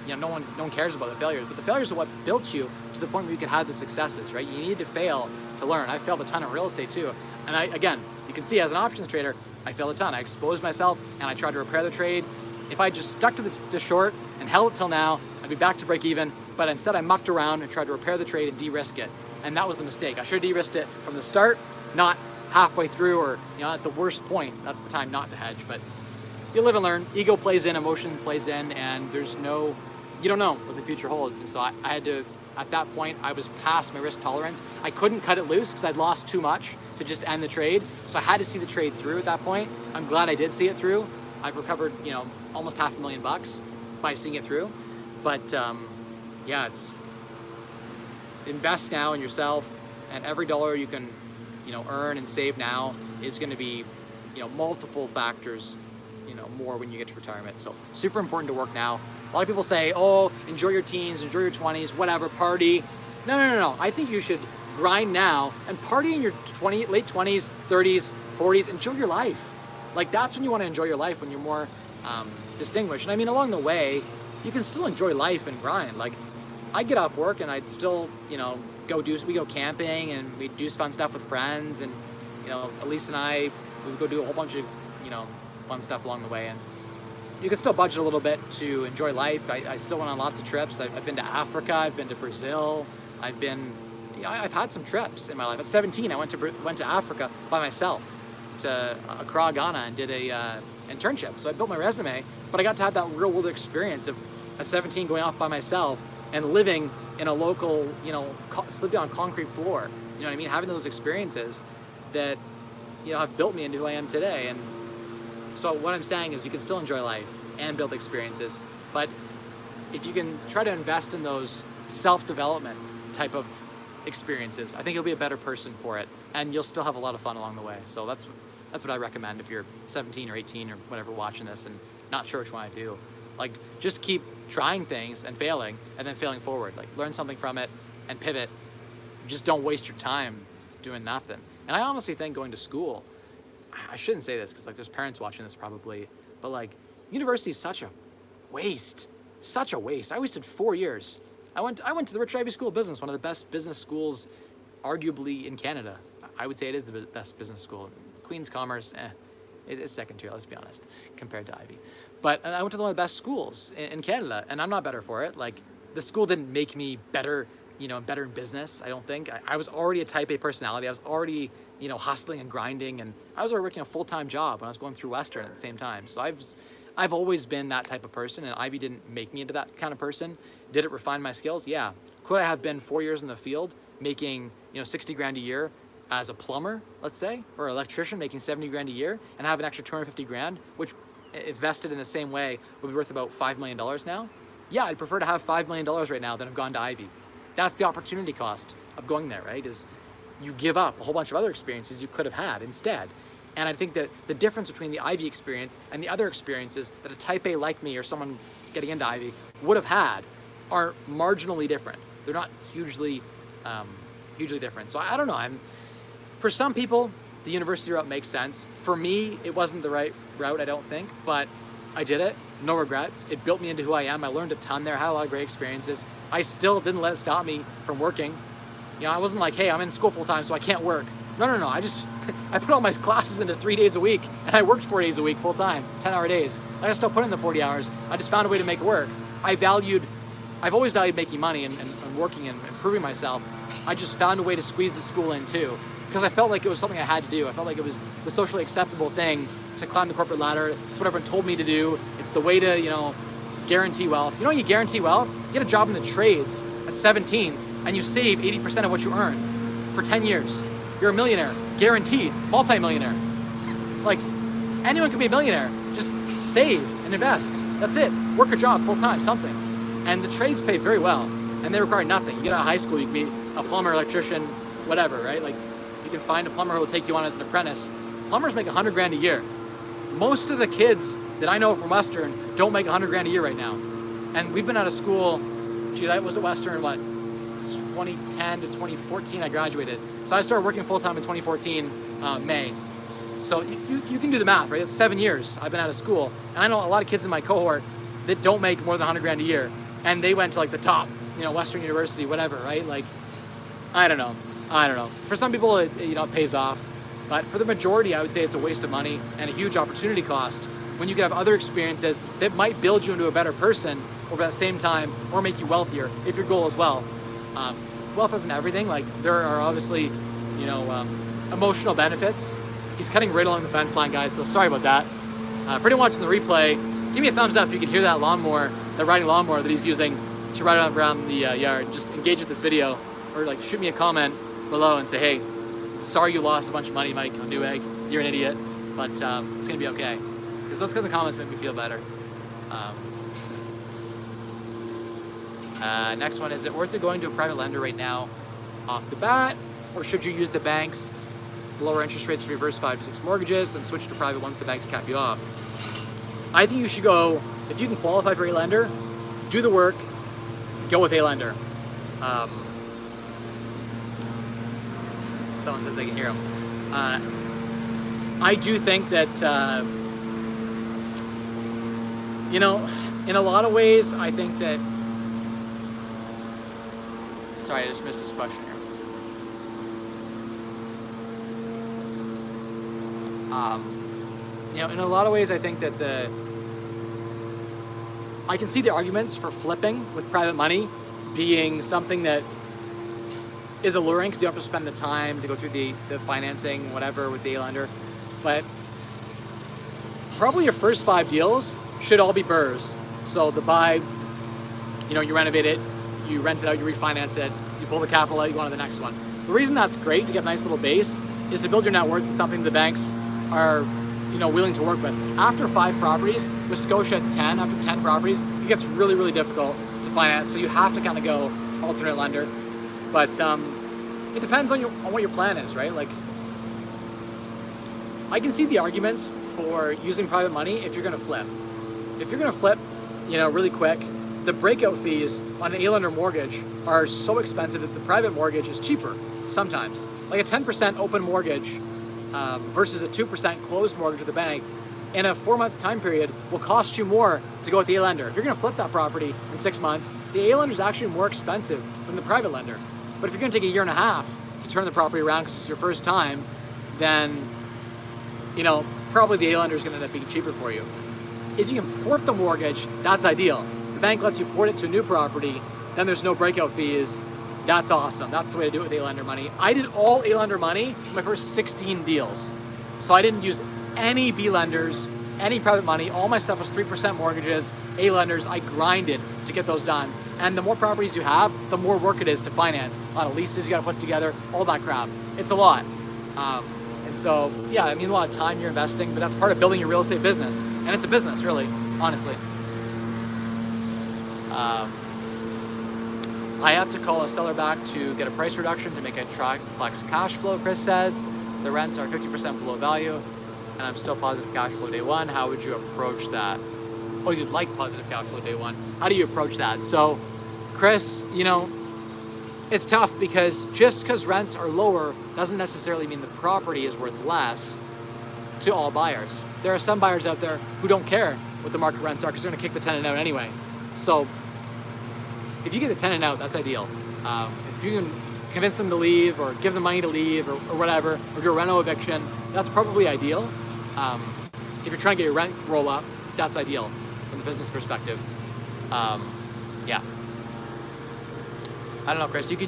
no one cares about the failures. But the failures are what built you to the point where you could have the successes, right? You need to fail to learn. I failed a ton in real estate too. And again, you can see as an options trader, I failed a ton. I exposed myself and I tried to repair the trade. If I just stuck to the short and held it till now, I'd be back to break even. But instead I mucked around and tried to repair the trade and de-risk it. And that was the mistake. I should have de-risked it from the start, not halfway through or at the worst point. That's the time not to hedge. But you live and learn. Ego plays in, emotion plays in, and you don't know what the future holds. And so I had to, at that point, I was past my risk tolerance. I couldn't cut it loose because I'd lost too much to just end the trade. So I had to see the trade through at that point. I'm glad I did see it through. I've recovered, almost $500,000 by seeing it through. But yeah, it's invest now in yourself, and every dollar you can, earn and save now is going to be, multiple factors, more when you get to retirement. So super important to work now. A lot of people say, oh, enjoy your teens, enjoy your 20s, whatever, party. No. I think you should grind now and party in your late 20s, 30s, 40s. Enjoy your life. Like, that's when you want to enjoy your life, when you're more distinguished. And I mean, along the way, you can still enjoy life and grind. Like, I get off work and I'd still, we go camping and we do fun stuff with friends, and, Elise and I, we would go do a whole bunch of, fun stuff along the way. And you can still budget a little bit to enjoy life. I still went on lots of trips. I've been to Africa, I've been to Brazil, I've had some trips in my life. At 17, I went to Africa by myself to Accra, Ghana, and did a internship. So I built my resume, but I got to have that real world experience of, at 17, going off by myself and living in a local, sleeping on concrete floor. You know what I mean? Having those experiences that, have built me into who I am today. And so what I'm saying is, you can still enjoy life and build experiences, but if you can try to invest in those self-development type of experiences, I think you'll be a better person for it, and you'll still have a lot of fun along the way. So that's what I recommend if you're 17 or 18 or whatever watching this and not sure which one to do. Like, just keep trying things and failing, and then failing forward. Like, learn something from it and pivot. Just don't waste your time doing nothing. And I honestly think going to school, I shouldn't say this because, like, there's parents watching this probably, but, like, university is such a waste. Such a waste. I wasted 4 years. I went to the Richard Ivey School of Business, one of the best business schools arguably in Canada. I would say it is the best business school. Queen's Commerce, it's second tier, let's be honest, compared to Ivy. But I went to one of the best schools in Canada, and I'm not better for it. Like, the school didn't make me better, better in business, I don't think. I was already a type A personality. I was already, hustling and grinding, and I was already working a full-time job when I was going through Western at the same time. So I've always been that type of person, and Ivy didn't make me into that kind of person. Did it refine my skills? Yeah. Could I have been 4 years in the field making, 60 grand a year as a plumber, let's say, or an electrician making 70 grand a year, and have an extra 250 grand, which invested in the same way would be worth about $5 million now? Yeah, I'd prefer to have $5 million right now than have gone to Ivy. That's the opportunity cost of going there, right? Is you give up a whole bunch of other experiences you could have had instead. And I think that the difference between the Ivy experience and the other experiences that a type A like me or someone getting into Ivy would have had are marginally different. They're not hugely different. So I don't know. For some people, the university route makes sense. For me, it wasn't the right route, I don't think, but I did it. No regrets. It built me into who I am. I learned a ton there, had a lot of great experiences. I still didn't let it stop me from working. I wasn't like, hey, I'm in school full time, so I can't work. No. I put all my classes into 3 days a week, and I worked 4 days a week full time, 10-hour days. I still put in the 40 hours. I just found a way to make it work. I've always valued making money and working and improving myself. I just found a way to squeeze the school in too, because I felt like it was something I had to do. I felt like it was the socially acceptable thing to climb the corporate ladder. It's what everyone told me to do. It's the way to, guarantee wealth. You know how you guarantee wealth? You get a job in the trades at 17, and you save 80% of what you earn for 10 years. You're a millionaire, guaranteed, multi-millionaire. Like, anyone can be a millionaire. Just save and invest. That's it. Work a job full-time, something. And the trades pay very well, and they require nothing. You get out of high school, you can be a plumber, electrician, whatever, right? Like, you can find a plumber who will take you on as an apprentice. Plumbers make 100 grand a year. Most of the kids that I know from Western don't make 100 grand a year right now. And we've been out of school, I was at Western, 2010 to 2014 I graduated. So I started working full-time in 2014, May. So you can do the math, right? That's 7 years I've been out of school. And I know a lot of kids in my cohort that don't make more than 100 grand a year. And they went to, like, the top, Western University, whatever, right? Like, I don't know. For some people, it pays off. But for the majority, I would say it's a waste of money and a huge opportunity cost when you can have other experiences that might build you into a better person over that same time, or make you wealthier if your goal is wealth. Wealth isn't everything. Like, there are obviously, emotional benefits. He's cutting right along the fence line, guys, so sorry about that. For anyone watching the replay, give me a thumbs up if you can hear that riding lawnmower that he's using to ride around the yard. Just engage with this video, or, like, shoot me a comment below and say, hey, sorry you lost a bunch of money, Mike, on Newegg. You're an idiot, but it's gonna be okay. Because those kinds of comments make me feel better. Next one, is it worth it going to a private lender right now off the bat, or should you use the banks, lower interest rates for your first 5 to 6 mortgages, and switch to private once the banks cap you off? I think you should go, if you can qualify for a lender, do the work, go with a lender. Someone says they can hear him. I do think that, you know, in a lot of ways, I think that, sorry, I just missed this question here. You know, in a lot of ways, I think that I can see the arguments for flipping with private money being something that is alluring because you have to spend the time to go through the financing, whatever, with the lender. But probably your first 5 deals should all be BRRRRs. So the buy, you know, you renovate it, you rent it out, you refinance it, you pull the capital out, you go on to the next one. The reason that's great to get a nice little base is to build your net worth to something the banks are, you know, willing to work with. After 5 properties, with Scotia it's 10, after 10 properties, it gets really, really difficult to finance. So you have to kind of go alternate lender. But it depends on what your plan is, right? Like, I can see the arguments for using private money if you're gonna flip. If you're gonna flip, you know, really quick, the breakout fees on an A-lender mortgage are so expensive that the private mortgage is cheaper sometimes. Like a 10% open mortgage versus a 2% closed mortgage with the bank in a 4-month time period will cost you more to go with the A-lender. If you're gonna flip that property in 6 months, the A-lender is actually more expensive than the private lender. But if you're gonna take a 1.5 years to turn the property around because it's your first time, then, you know, probably the A-lender is gonna end up being cheaper for you. If you can port the mortgage, that's ideal. If the bank lets you port it to a new property, then there's no breakout fees. That's awesome. That's the way to do it with A-lender money. I did all A-lender money in my first 16 deals. So I didn't use any B-lenders, any private money. All my stuff was 3% mortgages, A-lenders. I grinded to get those done. And the more properties you have, the more work it is to finance. A lot of leases you gotta put together, all that crap. It's a lot. And so, yeah, I mean, a lot of time you're investing, but that's part of building your real estate business. And it's a business, really, honestly. I have to call a seller back to get a price reduction to make a flex cash flow, Chris says. The rents are 50% below value, and I'm still positive cash flow day one. How would you approach that? Oh, you'd like positive cash flow day one. How do you approach that? So, Chris, you know, it's tough because just because rents are lower doesn't necessarily mean the property is worth less to all buyers. There are some buyers out there who don't care what the market rents are because they're gonna kick the tenant out anyway. So if you get the tenant out, that's ideal. If you can convince them to leave or give them money to leave or whatever, or do a reno eviction, that's probably ideal. If you're trying to get your rent roll up, that's ideal from the business perspective. Yeah. I don't know, Chris, you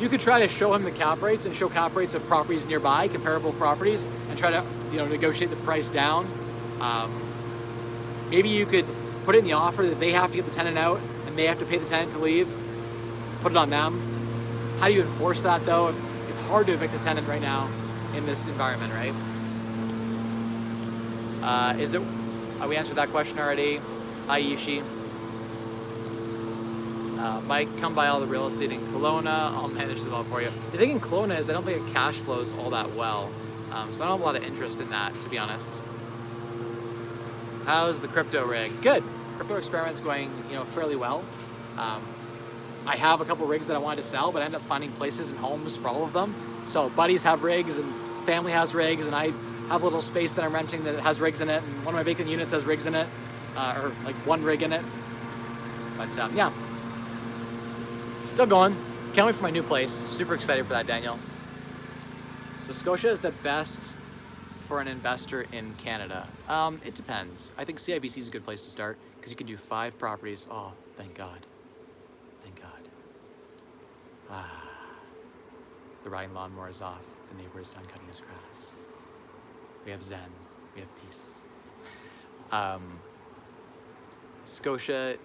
could try to show him the cap rates and show cap rates of properties nearby, comparable properties, and try to, you know, negotiate the price down. Maybe you could put it in the offer that they have to get the tenant out and they have to pay the tenant to leave. Put it on them. How do you enforce that though? It's hard to evict a tenant right now in this environment, right? We answered that question already. Hi, Yishi. Mike, come buy all the real estate in Kelowna. I'll manage them all for you. The thing in Kelowna is I don't think it cash flows all that well. So I don't have a lot of interest in that, to be honest. How's the crypto rig? Good. Crypto experiment's going, you know, fairly well. I have a couple rigs that I wanted to sell, but I ended up finding places and homes for all of them. So buddies have rigs and family has rigs, and I have a little space that I'm renting that has rigs in it, and one of my vacant units has rigs in it, or like one rig in it. But yeah, still going. Can't wait for my new place. Super excited for that, Daniel. So Scotia is the best for an investor in Canada. It depends. I think CIBC is a good place to start because you can do 5 properties. Oh, thank God. Thank God. The riding lawnmower is off. The neighbor is done cutting his grass. We have Zen. We have peace. Scotia,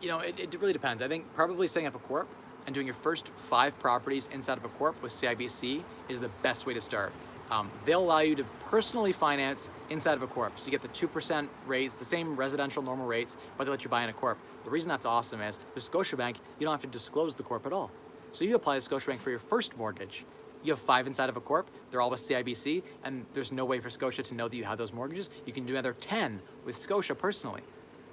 you know, it really depends. I think probably setting up a corp and doing your first 5 properties inside of a corp with CIBC is the best way to start. They'll allow you to personally finance inside of a corp. So you get the 2% rates, the same residential normal rates, but they let you buy in a corp. The reason that's awesome is with Scotiabank, you don't have to disclose the corp at all. So you apply to Scotiabank for your first mortgage. You have 5 inside of a corp, they're all with CIBC, and there's no way for Scotia to know that you have those mortgages. You can do another 10 with Scotia personally.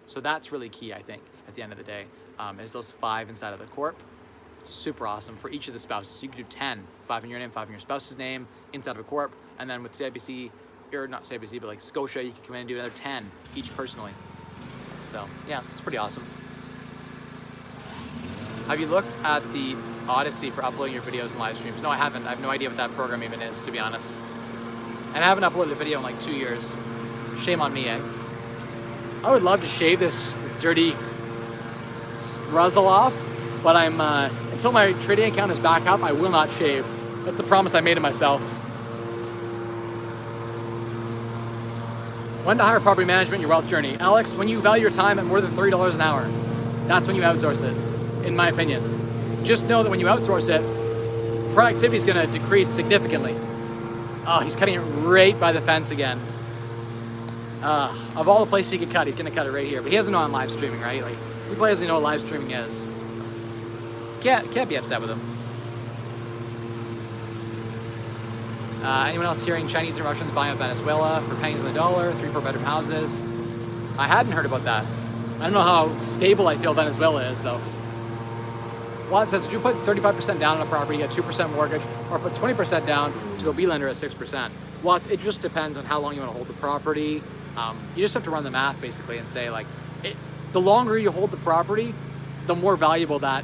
So that's really key, I think, at the end of the day, is those 5 inside of the corp. Super awesome for each of the spouses. So you can do 10, 5 in your name, 5 in your spouse's name, inside of a corp, and then with CIBC, or not CIBC, but like Scotia, you can come in and do another 10 each personally. So yeah, it's pretty awesome. Have you looked at the Odyssey for uploading your videos and live streams? No, I haven't. I have no idea what that program even is, to be honest. And I haven't uploaded a video in like 2 years. Shame on me, eh? I would love to shave this dirty ruzzle off, but I'm until my trading account is back up, I will not shave. That's the promise I made to myself. When to hire property management in your wealth journey? Alex, when you value your time at more than $30 an hour, that's when you outsource it, in my opinion. Just know that when you outsource it, productivity is going to decrease significantly. Oh, he's cutting it right by the fence again. Of all the places he could cut, he's going to cut it right here. But he doesn't know I'm live streaming, right? Like, he probably doesn't know what live streaming is. Can't be upset with him. Anyone else hearing Chinese and Russians buying up Venezuela for pennies on the dollar, 3-4 bedroom houses? I hadn't heard about that. I don't know how stable I feel Venezuela is, though. Watt says, would you put 35% down on a property, get 2% mortgage, or put 20% down to a B lender at 6%? Watts, it just depends on how long you want to hold the property. You just have to run the math, basically, and say, like, the longer you hold the property, the more valuable that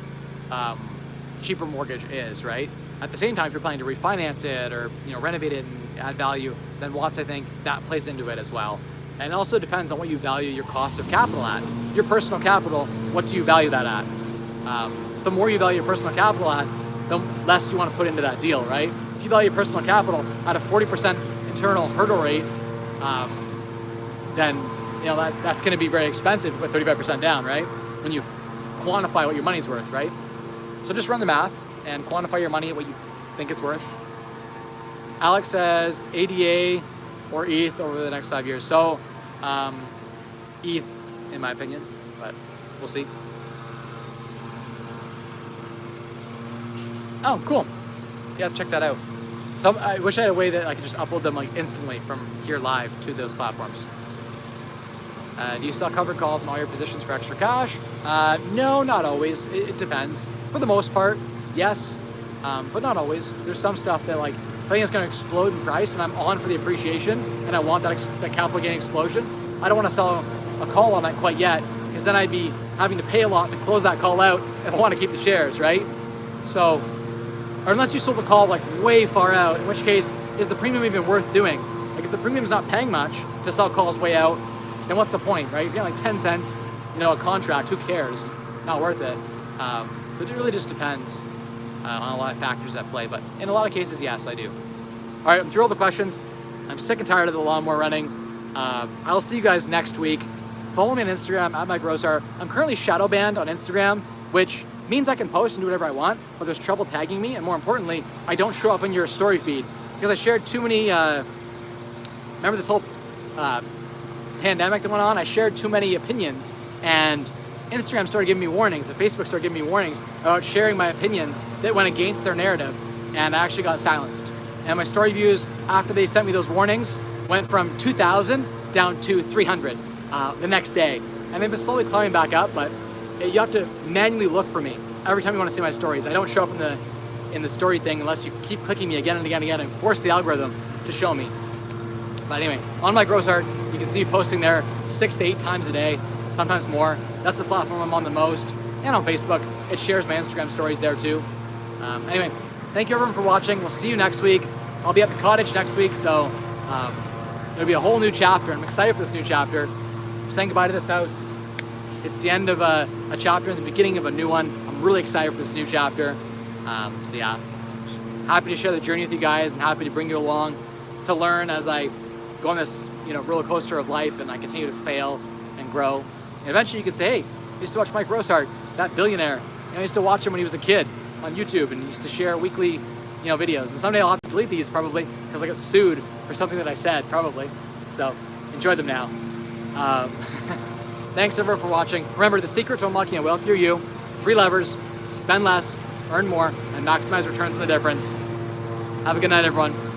cheaper mortgage is, right? At the same time, if you're planning to refinance it or renovate it and add value, then Watts, I think that plays into it as well. And it also depends on what you value your cost of capital at. Your personal capital, what do you value that at? The more you value your personal capital at, the less you want to put into that deal, right? If you value personal capital at a 40% internal hurdle rate, then that's going to be very expensive with 35% down, right? When you quantify what your money's worth, right? So just run the math and quantify your money at what you think it's worth. Alex says ADA or ETH over the next 5 years. So ETH, in my opinion, but we'll see. Oh, cool. Yeah, check that out. I wish I had a way that I could just upload them like instantly from here live to those platforms. Do you sell covered calls in all your positions for extra cash? No, not always. It depends. For the most part, yes, but not always. There's some stuff that like I think it's going to explode in price, and I'm on for the appreciation, and I want that capital gain explosion. I don't want to sell a call on that quite yet, because then I'd be having to pay a lot to close that call out if I want to keep the shares, right? So, or unless you sold the call like way far out, in which case, is the premium even worth doing? Like if the premium's not paying much to sell calls way out, then what's the point, right? If you're getting like 10 cents, a contract, who cares? Not worth it. So it really just depends on a lot of factors at play, but in a lot of cases, yes, I do. All right, I'm through all the questions. I'm sick and tired of the lawnmower running. I'll see you guys next week. Follow me on Instagram at Mike Rosehart. I'm currently shadow banned on Instagram, which means I can post and do whatever I want, but there's trouble tagging me, and more importantly, I don't show up in your story feed because I shared too many, remember this whole pandemic that went on? I shared too many opinions, and Instagram started giving me warnings, and Facebook started giving me warnings about sharing my opinions that went against their narrative, and I actually got silenced. And my story views, after they sent me those warnings, went from 2,000 down to 300 the next day. And they've been slowly climbing back up, but you have to manually look for me every time you want to see my stories. I don't show up in the story thing unless you keep clicking me again and again and again and force the algorithm to show me. But anyway, on Mike Rosehart, you can see me posting there 6 to 8 times a day, sometimes more. That's the platform I'm on the most. And on Facebook, it shares my Instagram stories there too. Anyway, thank you everyone for watching. We'll see you next week. I'll be at the cottage next week, so it'll be a whole new chapter. I'm excited for this new chapter. I'm saying goodbye to this house. It's the end of a chapter and the beginning of a new one. I'm really excited for this new chapter. So yeah, just happy to share the journey with you guys and happy to bring you along to learn as I go on this roller coaster of life and I continue to fail and grow. And eventually you can say, hey, I used to watch Mike Rosehart, that billionaire. I used to watch him when he was a kid on YouTube and he used to share weekly videos. And someday I'll have to delete these probably because I got sued for something that I said probably. So enjoy them now. Thanks everyone for watching. Remember, the secret to unlocking a wealthier you, 3 levers: spend less, earn more, and maximize returns on the difference. Have a good night, everyone.